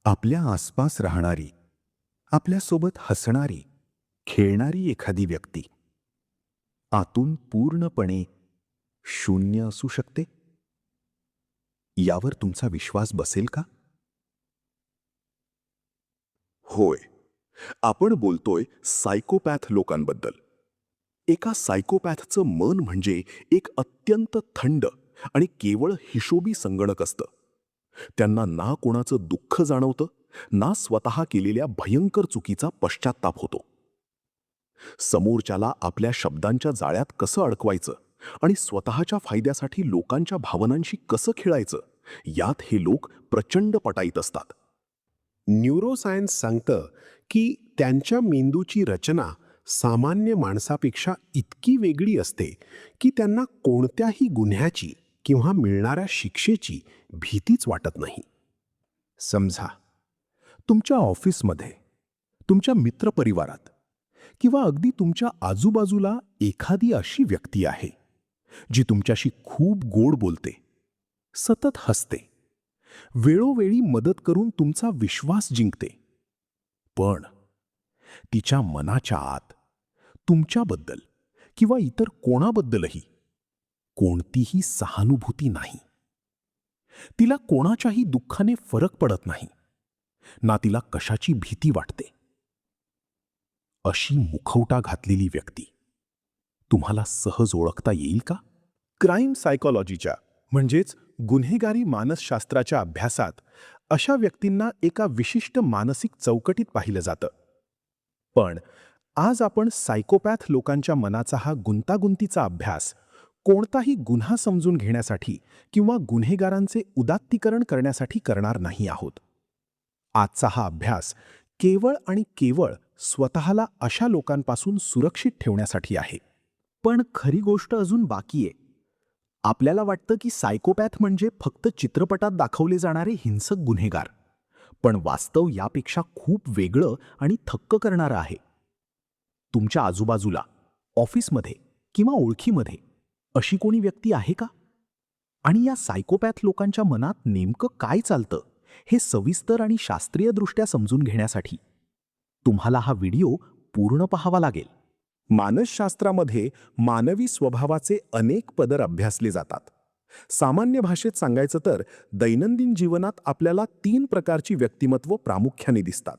आपल्या आसपास राहणारी, आपल्यासोबत हसणारी, खेळणारी एखादी व्यक्ती आतून पूर्णपणे शून्य असू शकते. यावर तुमचा विश्वास बसेल का? होय, आपण बोलतोय सायकोपॅथ लोकांबद्दल. एका सायकोपॅथचं मन म्हणजे एक अत्यंत थंड आणि केवळ हिशोबी संगणक असतं. त्यांना ना कोणाचं दुःख जाणवतं, ना स्वतः केलेल्या भयंकर चुकीचा पश्चात्ताप होतो. समोरच्याला आपल्या शब्दांच्या जाळ्यात कसं अडकवायचं आणि स्वतःच्या फायद्यासाठी लोकांच्या भावनांशी कसं खेळायचं, यात हे लोक प्रचंड पटाईत असतात. न्यूरोसायन्स सांगतं की त्यांच्या मेंदूची रचना सामान्य माणसापेक्षा इतकी वेगळी असते की त्यांना कोणत्याही गुन्ह्याची किंवा मिळणाऱ्या शिक्षेची भीतीच वाटत नाही. समजा, तुमच्या ऑफिसमध्ये, तुमच्या मित्रपरिवारात किंवा अगदी तुमच्या आजूबाजूला एखादी अशी व्यक्ती आहे जी तुमच्याशी खूप गोड बोलते, सतत हसते, वेळोवेळी मदत करून तुमचा विश्वास जिंकते. पण तिच्या मनाच्या आत तुमच्याबद्दल किंवा इतर कोणाबद्दलही कोणतीही सहानुभूती नाही. तिला कोणाच्याही दुःखाने फरक पडत नाही, ना तिला कशाची भीती वाटते. अशी मुखवटा घातलेली व्यक्ती तुम्हाला सहज ओळखता येईल का? क्राईम सायकॉलॉजीच्या म्हणजेच गुन्हेगारी मानसशास्त्राच्या अभ्यासात अशा व्यक्तींना एका विशिष्ट मानसिक चौकटीत पाहिलं जातं. पण आज आपण सायकोपॅथ लोकांच्या मनाचा हा गुंतागुंतीचा अभ्यास कोणताही गुन्हा समजून घेण्यासाठी किंवा गुन्हेगारांचे उदात्तीकरण करण्यासाठी करणार नाही आहोत. आजचा हा अभ्यास केवळ आणि केवळ स्वतःला अशा लोकांपासून सुरक्षित ठेवण्यासाठी आहे. पण खरी गोष्ट अजून बाकी आहे. आपल्याला वाटतं की सायकोपॅथ म्हणजे फक्त चित्रपटात दाखवले जाणारे हिंसक गुन्हेगार. पण वास्तव यापेक्षा खूप वेगळं आणि थक्क करणारं आहे. तुमच्या आजूबाजूला, ऑफिसमध्ये किंवा ओळखीमध्ये अशी कोणी व्यक्ती आहे का? आणि या सायकोपॅथ लोकांच्या मनात नेमकं काय चालतं हे सविस्तर आणि शास्त्रीयदृष्ट्या समजून घेण्यासाठी तुम्हाला हा व्हिडिओ पूर्ण पाहावा लागेल. मानसशास्त्रामध्ये मानवी स्वभावाचे अनेक पदर अभ्यासले जातात. सामान्य भाषेत सांगायचं तर दैनंदिन जीवनात आपल्याला 3 प्रकारची व्यक्तिमत्व प्रामुख्याने दिसतात.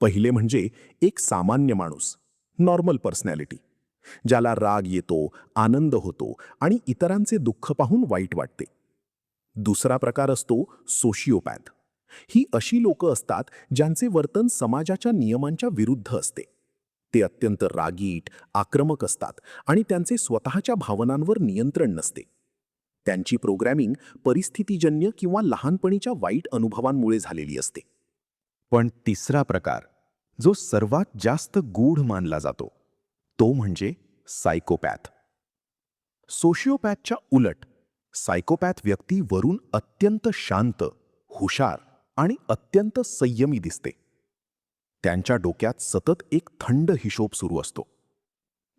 पहिले म्हणजे एक सामान्य माणूस, नॉर्मल पर्सनॅलिटी, ज्याला राग येतो, आनंद होतो आणि इतरांचे दुःख पाहून वाईट वाटते. दुसरा प्रकार असतो सोशिओपॅथ. ही अशी लोकं असतात ज्यांचे वर्तन समाजाच्या नियमांच्या विरुद्ध असते. ते अत्यंत रागीट, आक्रमक असतात आणि त्यांचे स्वतःच्या भावनांवर नियंत्रण नसते. त्यांची प्रोग्रॅमिंग परिस्थितीजन्य किंवा लहानपणीच्या वाईट अनुभवांमुळे झालेली असते. पण तिसरा प्रकार, जो सर्वात जास्त गूढ मानला जातो, तो म्हणजे सायकोपॅथ. सोशिओपॅथच्या उलट, सायकोपॅथ व्यक्ती वरून अत्यंत शांत, हुशार आणि अत्यंत संयमी दिसते. त्यांच्या डोक्यात सतत एक थंड हिशोब सुरू असतो.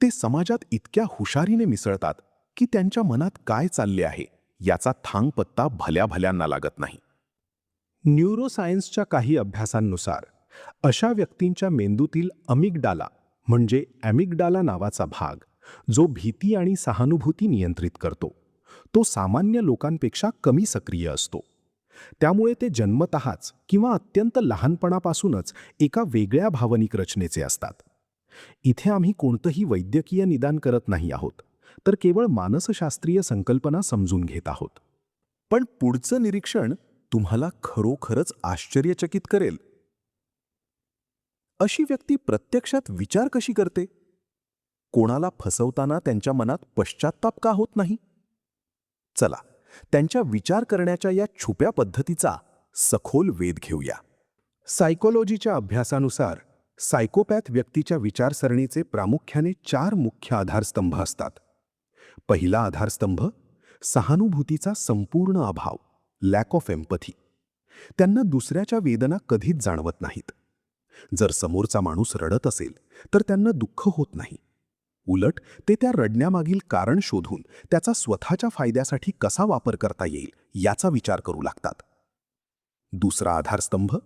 ते समाजात इतक्या हुशारीने मिसळतात की त्यांच्या मनात काय चालले आहे याचा थांगपत्ता भल्या भल्यांना लागत नाही. न्यूरोसायन्सच्या काही अभ्यासांनुसार अशा व्यक्तींच्या मेंदूतील अमिगडाला म्हणजे ॲमिगडाला नावाचा भाग, जो भीती आणि सहानुभूती नियंत्रित करतो, तो सामान्य लोकांपेक्षा कमी सक्रिय असतो. त्यामुळे ते जन्मतःच किंवा अत्यंत लहानपणापासूनच एका वेगळ्या भावनिक रचनेचे असतात. इथे आम्ही कोणतंही वैद्यकीय निदान करत नाही आहोत, तर केवळ मानसशास्त्रीय संकल्पना समजून घेत आहोत. पण पुढचं निरीक्षण तुम्हाला खरोखरच आश्चर्यचकित करेल. अशी व्यक्ती प्रत्यक्षात विचार कशी करते? कोणाला फसवताना त्यांच्या मनात पश्चात्ताप का होत नाही? चला, त्यांच्या विचार करण्याच्या या छुप्या पद्धतीचा सखोल वेध घेऊया. सायकोलॉजीच्या अभ्यासानुसार सायकोपॅथ व्यक्तीच्या विचारसरणीचे प्रामुख्याने 4 मुख्य आधारस्तंभ असतात. पहिला आधारस्तंभ, सहानुभूतीचा संपूर्ण अभाव, लॅक ऑफ एम्पथी. त्यांना दुसऱ्याच्या वेदना कधीच जाणवत नाहीत. जर समोरचा माणूस रडत असेल तर त्यांना दुःख होत नाही. उलट ते त्या रडण्यामागील कारण शोधून त्याचा स्वतःच्या फायद्यासाठी कसा वापर करता येईल याचा विचार करू लागतात. दुसरा आधारस्तंभ,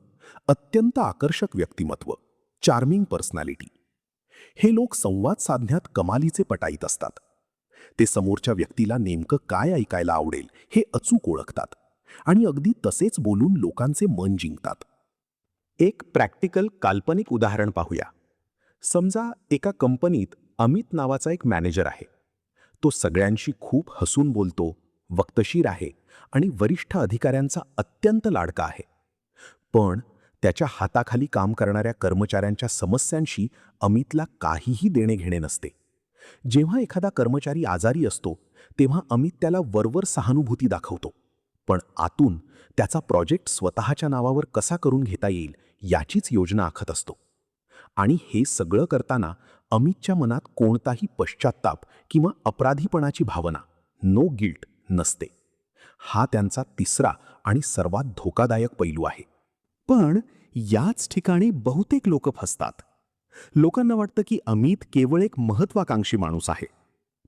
अत्यंत आकर्षक व्यक्तिमत्व, चार्मिंग पर्सनॅलिटी. हे लोक संवाद साधण्यात कमालीचे पटाईत असतात. ते समोरच्या व्यक्तीला नेमकं काय ऐकायला आवडेल हे अचूक ओळखतात आणि अगदी तसेच बोलून लोकांचे मन जिंकतात. एक प्रॅक्टिकल काल्पनिक उदाहरण पाहूया. समजा एका कंपनीत अमित नावाचा एक मॅनेजर आहे. तो सगळ्यांशी खूप हसून बोलतो, वक्तशीर आहे आणि वरिष्ठ अधिकाऱ्यांचा अत्यंत लाडका आहे. पण त्याच्या हाताखाली काम करणाऱ्या कर्मचाऱ्यांच्या समस्यांशी अमितला काहीही देणे घेणे नसते. जेव्हा एखादा कर्मचारी आजारी असतो तेव्हा अमित त्याला वरवर सहानुभूती दाखवतो, पण आतून त्याचा प्रोजेक्ट स्वतःच्या नावावर कसा करून घेता येईल याचीच योजना आखत असतो. आणि हे सगळं करताना अमितच्या मनात कोणताही पश्चात्ताप किंवा अपराधीपणाची भावना, नो गिल्ट, नसते. हा त्यांचा तिसरा आणि सर्वात धोकादायक पैलू आहे. पण याच ठिकाणी बहुतेक लोक फसतात. लोकांना वाटतं की अमित केवळ एक महत्वाकांक्षी माणूस आहे.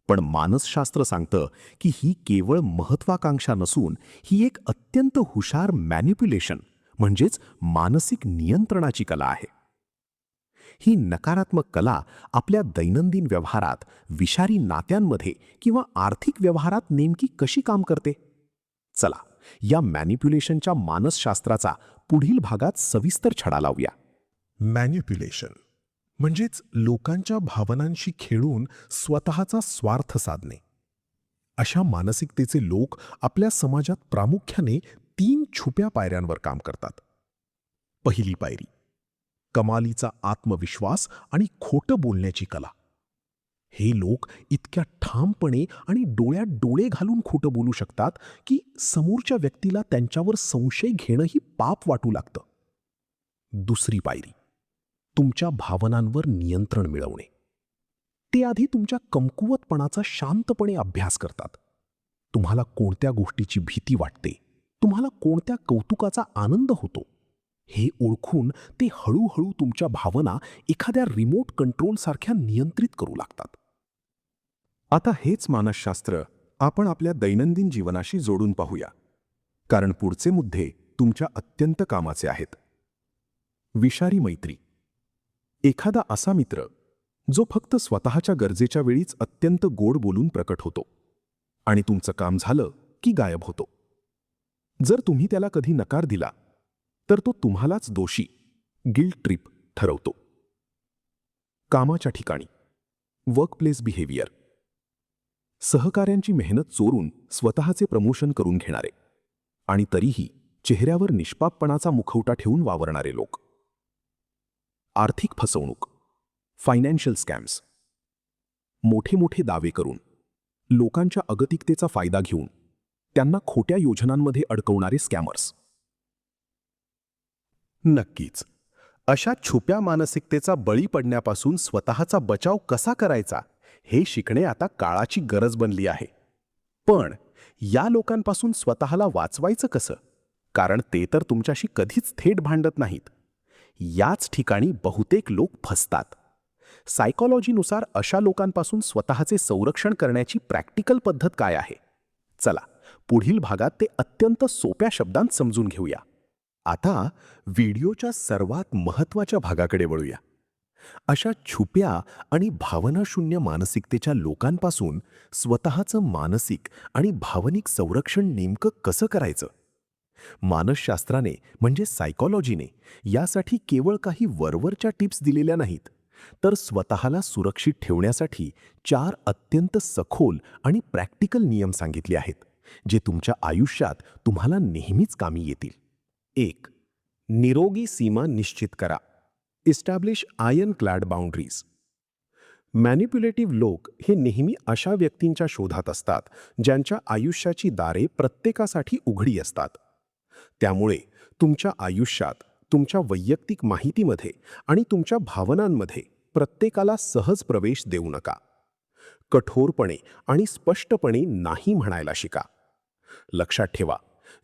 पण मानसशास्त्र सांगतं की ही केवळ महत्वाकांक्षा नसून ही एक अत्यंत हुशार मॅनिप्युलेशन म्हणजेच मानसिक नियंत्रणाची कला आहे. ही नकारात्मक कला आपल्या दैनंदिन व्यवहारात, विषारी नात्यांमध्ये किंवा आर्थिक व्यवहारात नेमकी कशी काम करते? चला, या मॅनिप्युलेशनच्या मानसशास्त्राचा पुढील भागात सविस्तर छडा लावूया. मॅनिप्युलेशन म्हणजेच लोकांच्या भावनांशी खेळून स्वतःचा स्वार्थ साधणे. अशा मानसिकतेचे लोक आपल्या समाजात प्रामुख्याने 3 छुप्या पायऱ्यांवर काम करतात. पहिली पायरी, कमालीचा आत्मविश्वास आणि खोटं बोलण्याची कला. हे लोक इतक्या ठामपणे आणि डोळ्यात डोळे घालून खोटं बोलू शकतात की समोरच्या व्यक्तीला त्यांच्यावर संशय घेणंही पाप वाटू लागतं. दुसरी पायरी, तुमच्या भावनांवर नियंत्रण मिळवणे. ते आधी तुमच्या कमकुवतपणाचा शांतपणे अभ्यास करतात. तुम्हाला कोणत्या गोष्टीची भीती वाटते, तुम्हाला कोणत्या कौतुकाचा आनंद होतो, हे ओळखून ते हळूहळू तुमच्या भावना एखाद्या रिमोट कंट्रोलसारख्या नियंत्रित करू लागतात. आता हेच मानसशास्त्र आपण आपल्या दैनंदिन जीवनाशी जोडून पाहूया, कारण पुढचे मुद्दे तुमच्या अत्यंत कामाचे आहेत. विषारी मैत्री. एखादा असा मित्र जो फक्त स्वतःच्या गरजेच्या वेळीच अत्यंत गोड बोलून प्रकट होतो आणि तुमचं काम झालं की गायब होतो. जर तुम्ही त्याला कधी नकार दिला तर तो तुम्हालाच दोषी, गिल्ट ट्रिप ठरवतो. कामाच्या ठिकाणी वर्कप्लेस बिहेवियर. सहकाऱ्यांची मेहनत चोरून स्वतःचे प्रमोशन करून घेणारे आणि तरीही चेहऱ्यावर निष्पापपणाचा मुखवटा ठेवून वावरणारे लोक. आर्थिक फसवणूक, फायनान्शियल स्कॅम्स. मोठे मोठे दावे करून, लोकांच्या अगतिकतेचा फायदा घेऊन त्यांना खोट्या योजनांमध्ये अडकवणारे स्कॅमर्स. नक्कीच, अशा छुप्या मानसिकतेचा बळी पडण्यापासून स्वतःचा बचाव कसा करायचा हे शिकणे आता काळाची गरज बनली आहे. पण या लोकांपासून स्वतःला वाचवायचं कसं? कारण ते तर तुमच्याशी कधीच थेट भांडत नाहीत. याच ठिकाणी बहुतेक लोक फसतात. सायकॉलॉजीनुसार अशा लोकांपासून स्वतःचे संरक्षण करण्याची प्रॅक्टिकल पद्धत काय आहे? चला, पुढील भागात ते अत्यंत सोप्या शब्दांत समजून घेऊया. आता व्हिडिओच्या सर्वात महत्त्वाच्या भागाकडे वळूया. अशा छुप्या आणि भावनाशून्य मानसिकतेच्या लोकांपासून स्वतःचं मानसिक आणि भावनिक संरक्षण नेमकं कसं करायचं? मानसशास्त्राने म्हणजे सायकॉलॉजीने यासाठी केवळ काही वरवरच्या टिप्स दिलेल्या नाहीत, तर स्वतःला सुरक्षित ठेवण्यासाठी 4 अत्यंत सखोल आणि प्रॅक्टिकल नियम सांगितले आहेत, जे तुमच्या आयुष्यात तुम्हाला नेहमीच कामी येतील. 1. निरोगी सीमा निश्चित करा. Establish iron clad boundaries. Manipulative लोक हे नेहमी अशा व्यक्तींच्या शोधात असतात ज्यांच्या आयुष्याची दारे प्रत्येकासाठी उघडी असतात. त्यामुळे तुमच्या आयुष्यात, तुमच्या वैयक्तिक माहितीमध्ये आणि तुमच्या भावनांमध्ये प्रत्येकाला सहज प्रवेश देऊ नका. कठोरपणे आणि स्पष्टपणे नाही म्हणायला शिका. लक्षात ठेवा,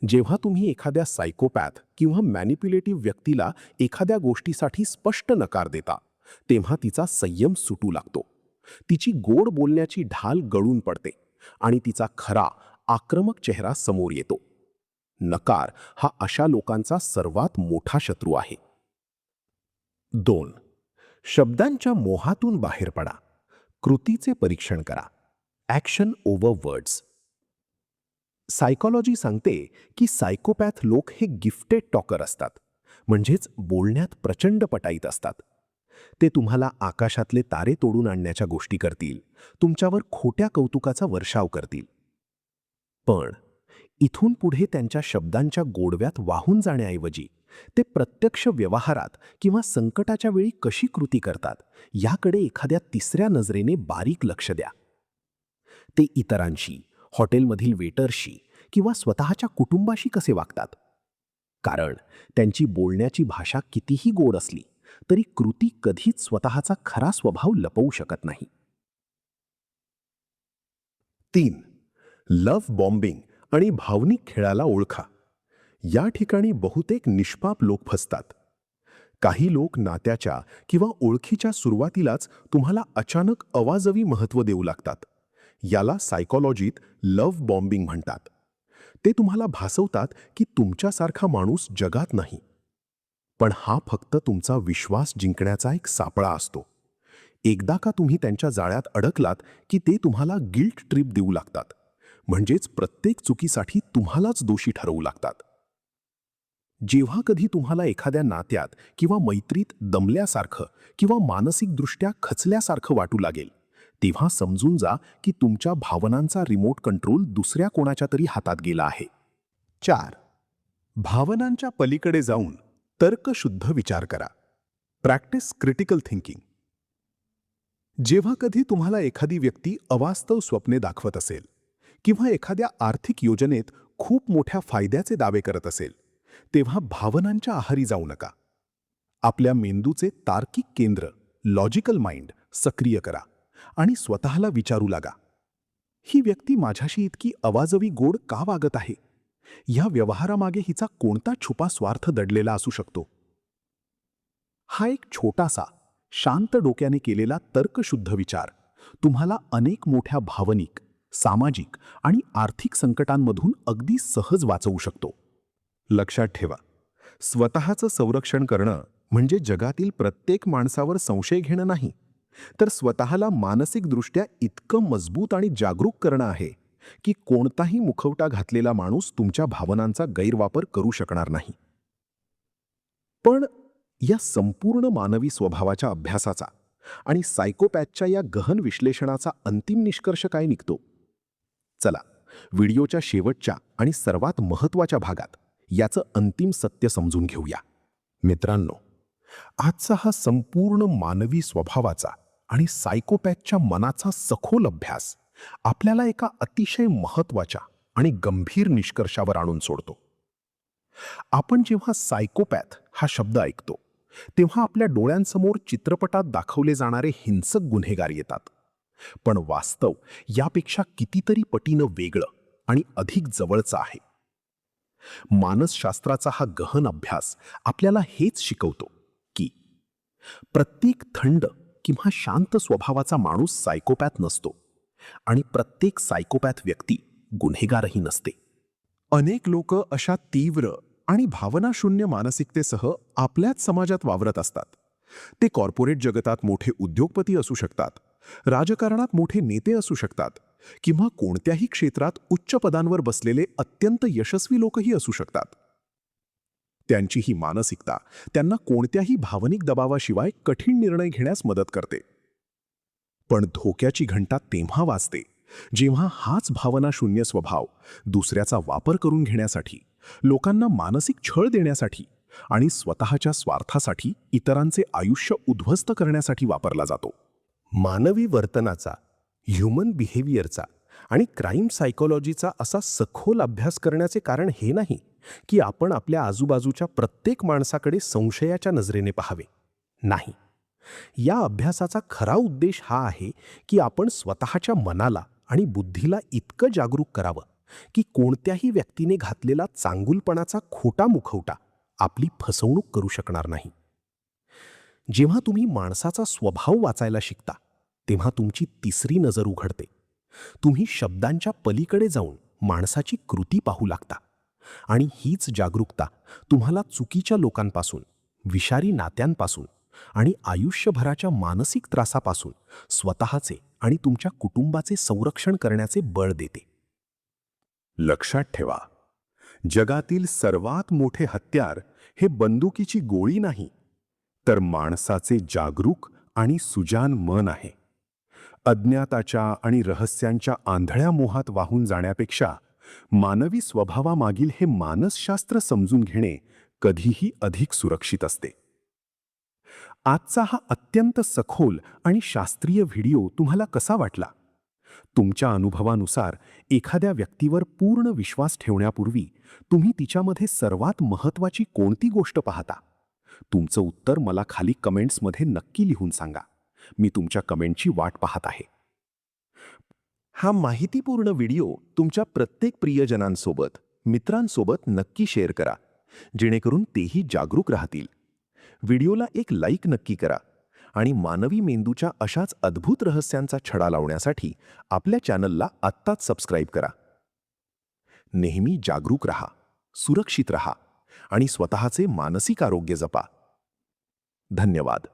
जेव्हा तुम्ही एखाद्या सायकोपॅथ किंवा मॅनिप्युलेटिव्ह व्यक्तीला एखाद्या गोष्टीसाठी स्पष्ट नकार देता, तेव्हा तिचा संयम सुटू लागतो. तिची गोड बोलण्याची ढाल गळून पडते आणि तिचा खरा, आक्रमक चेहरा समोर येतो. नकार हा अशा लोकांचा सर्वात मोठा शत्रू आहे. 2. शब्दांच्या मोहातून बाहेर पडा. कृतीचे परीक्षण करा. Action over words. सायकॉलॉजी सांगते की सायकोपॅथ लोक हे गिफ्टेड टॉकर असतात, म्हणजेच बोलण्यात प्रचंड पटाईत असतात. ते तुम्हाला आकाशातले तारे तोडून आणण्याच्या गोष्टी करतील, तुमच्यावर खोट्या कौतुकाचा वर्षाव करतील. पण इथून पुढे त्यांच्या शब्दांच्या गोडव्यात वाहून जाण्याऐवजी ते प्रत्यक्ष व्यवहारात किंवा संकटाच्या वेळी कशी कृती करतात याकडे एखाद्या तिसऱ्या नजरेने बारीक लक्ष द्या. ते इतरांशी, हॉटेलमधील वेटरशी किंवा स्वतःच्या कुटुंबाशी कसे वागतात. कारण त्यांची बोलण्याची भाषा कितीही गोड असली तरी कृती कधीच स्वतःचा खरा स्वभाव लपवू शकत नाही. 3. लव्ह बॉम्बिंग आणि भावनिक खेळाला ओळखा. या ठिकाणी बहुतेक निष्पाप लोक फसतात. काही लोक नात्याच्या किंवा ओळखीच्या सुरुवातीलाच तुम्हाला अचानक अवाजवी महत्त्व देऊ लागतात. याला सायकॉलॉजीत लव्ह बॉम्बिंग म्हणतात. ते तुम्हाला भासवतात की तुमच्यासारखा माणूस जगात नाही. पण हा फक्त तुमचा विश्वास जिंकण्याचा एक सापळा असतो. एकदा का तुम्ही त्यांच्या जाळ्यात अडकलात की ते तुम्हाला गिल्ट ट्रिप देऊ लागतात, म्हणजेच प्रत्येक चुकीसाठी तुम्हालाच दोषी ठरवू लागतात. जेव्हा कधी तुम्हाला एखाद्या नात्यात किंवा मैत्रीत दमल्यासारखं किंवा मानसिकदृष्ट्या खचल्यासारखं वाटू लागेल, तेव्हा समजून जा की तुमच्या भावनांचा रिमोट कंट्रोल दुसऱ्या कोणाच्या तरी हातात गेला आहे. 4. भावनांच्या पलीकडे जाऊन तर्कशुद्ध विचार करा. Practice critical thinking. जेव्हा कधी तुम्हाला एखादी व्यक्ती अवास्तव स्वप्ने दाखवत असेल किंवा एखाद्या आर्थिक योजनेत खूप मोठ्या फायद्याचे दावे करत असेल, तेव्हा भावनांच्या आहारी जाऊ नका. आपल्या मेंदूचे तार्किक केंद्र, लॉजिकल माइंड सक्रिय करा आणि स्वतःला विचारू लागा, ही व्यक्ती माझ्याशी इतकी अवाजवी गोड का वागत आहे? या व्यवहारामागे हिचा कोणता छुपा स्वार्थ दडलेला असू शकतो? हा एक छोटासा, शांत डोक्याने केलेला तर्कशुद्ध विचार तुम्हाला अनेक मोठ्या भावनिक, सामाजिक आणि आर्थिक संकटांमधून अगदी सहज वाचवू शकतो. लक्षात ठेवा, स्वतःचं संरक्षण करणं म्हणजे जगातील प्रत्येक माणसावर संशय घेणं नाही, तर स्वतःला मानसिकदृष्ट्या इतकं मजबूत आणि जागरूक करणं आहे की कोणताही मुखवटा घातलेला माणूस तुमच्या भावनांचा गैरवापर करू शकणार नाही. पण या संपूर्ण मानवी स्वभावाच्या अभ्यासाचा आणि सायकोपॅथच्या या गहन विश्लेषणाचा अंतिम निष्कर्ष काय निघतो? चला, व्हिडिओच्या शेवटच्या आणि सर्वात महत्त्वाच्या भागात याचं अंतिम सत्य समजून घेऊया. मित्रांनो, आजचा हा संपूर्ण मानवी स्वभावाचा आणि सायकोपॅथच्या मनाचा सखोल अभ्यास आपल्याला एका अतिशय महत्त्वाच्या आणि गंभीर निष्कर्षावर आणून सोडतो. आपण जेव्हा सायकोपॅथ हा शब्द ऐकतो तेव्हा आपल्या डोळ्यांसमोर चित्रपटात दाखवले जाणारे हिंसक गुन्हेगार येतात. पण वास्तव यापेक्षा कितीतरी पटीनं वेगळं आणि अधिक जवळचं आहे. मानसशास्त्राचा हा गहन अभ्यास आपल्याला हेच शिकवतो की प्रत्येक थंड किंवा शांत स्वभावाचा माणूस सायकोपॅथ नसतो आणि प्रत्येक सायकोपॅथ व्यक्ती गुन्हेगारही नसते. अनेक लोक अशा तीव्र आणि भावनाशून्य मानसिकतेसह आपल्याच समाजात वावरत असतात. ते कॉर्पोरेट जगतात मोठे उद्योगपती असू शकतात, राजकारणात मोठे नेते असू शकतात, किंवा कोणत्याही क्षेत्रात उच्च पदांवर बसलेले अत्यंत यशस्वी लोकही असू शकतात. त्यांची ही मानसिकता त्यांना कोणत्याही भावनिक दबावाशिवाय कठीण निर्णय घेण्यास मदत करते. पण धोक्याची घंटा तेव्हा वाजते जेव्हा हाच भावनाशून्य स्वभाव दुसऱ्याचा वापर करून घेण्यासाठी, लोकांना मानसिक छळ देण्यासाठी आणि स्वतःच्या स्वार्थासाठी इतरांचे आयुष्य उद्ध्वस्त करण्यासाठी वापरला जातो. मानवी वर्तनाचा, ह्युमन बिहेवियरचा आणि क्राईम सायकोलॉजीचा असा सखोल अभ्यास करण्याचे कारण हे नाही की आपण आपल्या आजूबाजूच्या प्रत्येक माणसाकडे संशयाच्या नजरेने पाहावे. नाही, या अभ्यासाचा खरा उद्देश हा आहे की आपण स्वतःच्या मनाला आणि बुद्धीला इतकं जागरूक करावं की कोणत्याही व्यक्तीने घातलेला चांगुलपणाचा खोटा मुखवटा आपली फसवणूक करू शकणार नाही. जेव्हा तुम्ही माणसाचा स्वभाव वाचायला शिकता तेव्हा तुमची तिसरी नजर उघडते. तुम्ही शब्दांच्या पलीकडे जाऊन माणसाची कृती पाहू लागता आणि हीच जागरूकता तुम्हाला चुकीच्या लोकांपासून, विषारी नात्यांपासून आणि आयुष्यभराच्या मानसिक त्रासापासून स्वतःचे आणि तुमच्या कुटुंबाचे संरक्षण करण्याचे बळ देते. लक्षात ठेवा, जगातील सर्वात मोठे हत्यार हे बंदुकीची गोळी नाही, तर माणसाचे जागरूक आणि सुजान मन आहे. अज्ञाताच्या आणि रहस्यांच्या आंधळ्या मोहात वाहून जाण्यापेक्षा मानवी स्वभावामागील हे मानसशास्त्र समजून घेणे कधीही अधिक सुरक्षित असते. आजचा हा अत्यंत सखोल आणि शास्त्रीय व्हिडिओ तुम्हाला कसा वाटला? तुमच्या अनुभवानुसार एखाद्या व्यक्तीवर पूर्ण विश्वास ठेवण्यापूर्वी तुम्ही तिच्यामध्ये सर्वात महत्त्वाची कोणती गोष्ट पाहता? तुमचं उत्तर मला खाली कमेंट्समध्ये नक्की लिहून सांगा. मी तुमच्या कमेंटची वाट पाहत आहे. हा माहितीपूर्ण व्हिडिओ तुमच्या प्रत्येक प्रियजनांसोबत, मित्रांसोबत नक्की शेअर करा, जेणेकरून तेही जागरूक राहतील. व्हिडिओला एक लाईक नक्की करा आणि मानवी मेंदूच्या अशाच अद्भुत रहस्यांचा छडा लावण्यासाठी आपल्या चॅनलला आत्ताच सबस्क्राईब करा. नेहमी जागरूक रहा, सुरक्षित रहा आणि स्वतःचे मानसिक आरोग्य जपा. धन्यवाद.